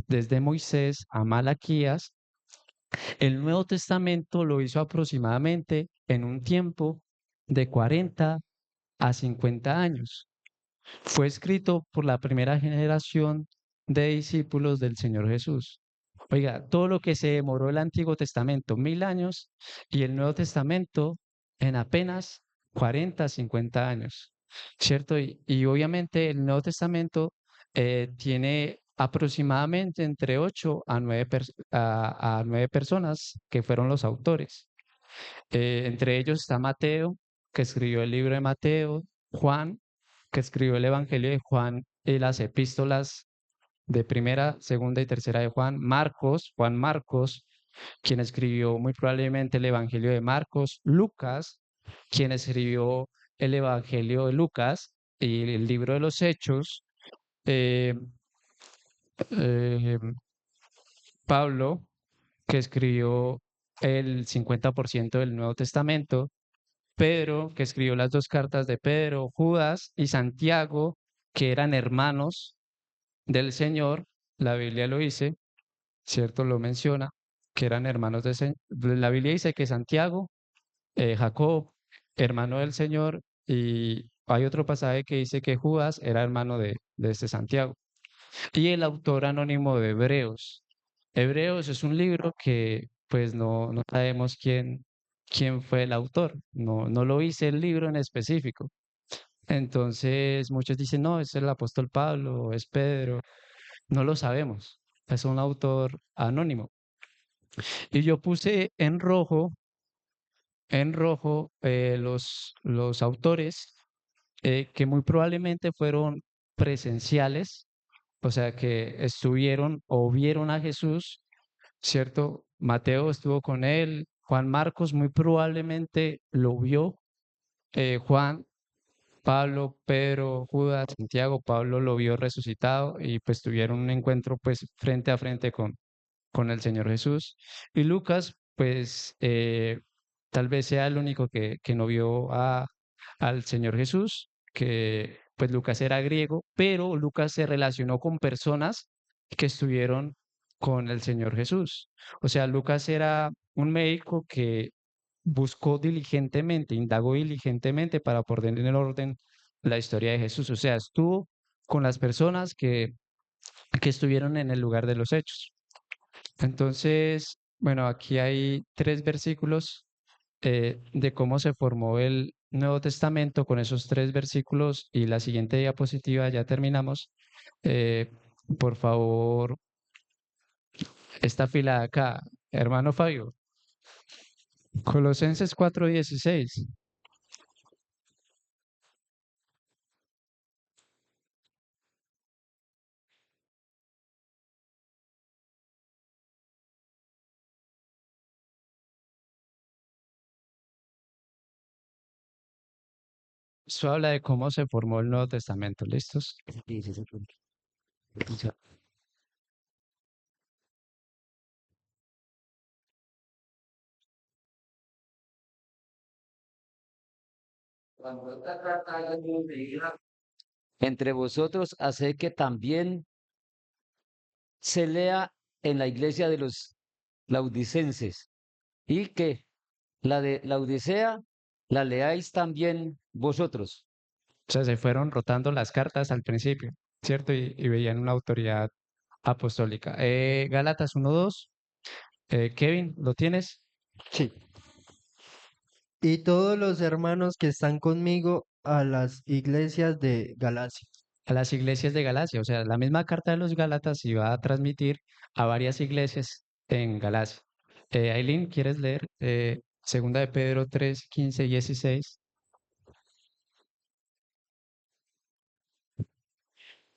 desde Moisés a Malaquías, el Nuevo Testamento lo hizo aproximadamente en un tiempo de 40 a 50 años. Fue escrito por la primera generación de discípulos del Señor Jesús. Oiga, todo lo que se demoró el Antiguo Testamento, 1000 años, y el Nuevo Testamento en apenas 40, 50 años, ¿cierto? Y obviamente el Nuevo Testamento tiene aproximadamente entre 8 a 9, a 9 personas que fueron los autores. Entre ellos está Mateo, que escribió el libro de Mateo, Juan, que escribió el Evangelio de Juan y las epístolas de primera, segunda y tercera de Juan, Marcos, Juan Marcos, quien escribió muy probablemente el Evangelio de Marcos, Lucas, quien escribió el Evangelio de Lucas y el libro de los Hechos, eh, eh, Pablo, que escribió el 50% del Nuevo Testamento, Pedro, que escribió las dos cartas de Pedro, Judas y Santiago, que eran hermanos del Señor, la Biblia lo dice, ¿cierto? Lo menciona, que eran hermanos del Señor. La Biblia dice que Santiago, Jacob, hermano del Señor, y hay otro pasaje que dice que Judas era hermano de este Santiago. Y el autor anónimo de Hebreos. Hebreos es un libro que pues no sabemos quién fue el autor, no lo dice el libro en específico. Entonces muchos dicen, no, es el apóstol Pablo, es Pedro, no lo sabemos, es un autor anónimo. Y yo puse en rojo los autores que muy probablemente fueron presenciales, o sea, que estuvieron o vieron a Jesús, ¿cierto? Mateo estuvo con él, Juan Marcos muy probablemente lo vio, Juan, Pablo, Pedro, Judas, Santiago, Pablo lo vio resucitado y pues tuvieron un encuentro pues frente a frente con el Señor Jesús. Y Lucas, pues tal vez sea el único que no vio al Señor Jesús, que pues Lucas era griego, pero Lucas se relacionó con personas que estuvieron con el Señor Jesús. O sea, Lucas era un médico que buscó diligentemente, indagó diligentemente para poner en el orden la historia de Jesús. O sea, estuvo con las personas que estuvieron en el lugar de los hechos. Entonces, bueno, aquí hay 3 versículos de cómo se formó el Nuevo Testamento con esos 3 versículos y la siguiente diapositiva, ya terminamos. Eh, por favor, esta fila de acá, hermano Fabio, Colosenses 4:16. Esto habla de cómo se formó el Nuevo Testamento. ¿Listos? Cuando esta carta haya sido leída entre vosotros, haced que también se lea en la iglesia de los laudicenses y que la de la Odisea la leáis también vosotros. O sea, se fueron rotando las cartas al principio, ¿cierto? Y veían una autoridad apostólica. Gálatas 1:2. Kevin, ¿lo tienes? Sí. Y todos los hermanos que están conmigo a las iglesias de Galacia. A las iglesias de Galacia. O sea, la misma carta de los Gálatas iba a transmitir a varias iglesias en Galacia. Aileen, ¿quieres leer? Segunda de Pedro 3:15 y 16.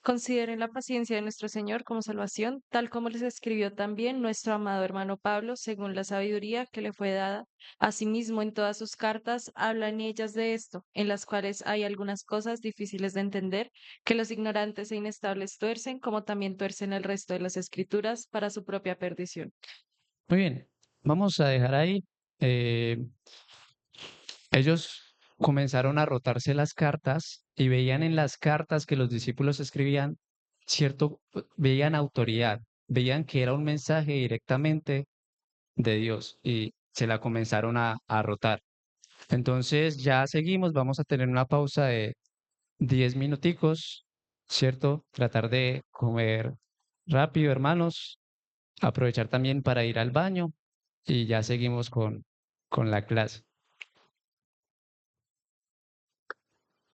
Consideren la paciencia de nuestro Señor como salvación, tal como les escribió también nuestro amado hermano Pablo, según la sabiduría que le fue dada. Asimismo, en todas sus cartas hablan ellas de esto, en las cuales hay algunas cosas difíciles de entender, que los ignorantes e inestables tuercen, como también tuercen el resto de las escrituras para su propia perdición. Muy bien, vamos a dejar ahí. eh, Ellos comenzaron a rotarse las cartas y veían en las cartas que los discípulos escribían veían autoridad, veían que era un mensaje directamente de Dios y se la comenzaron a rotar. Entonces ya seguimos, vamos a tener una pausa de 10 minuticos, ¿cierto? Tratar de comer rápido, hermanos, aprovechar también para ir al baño y ya seguimos con la clase.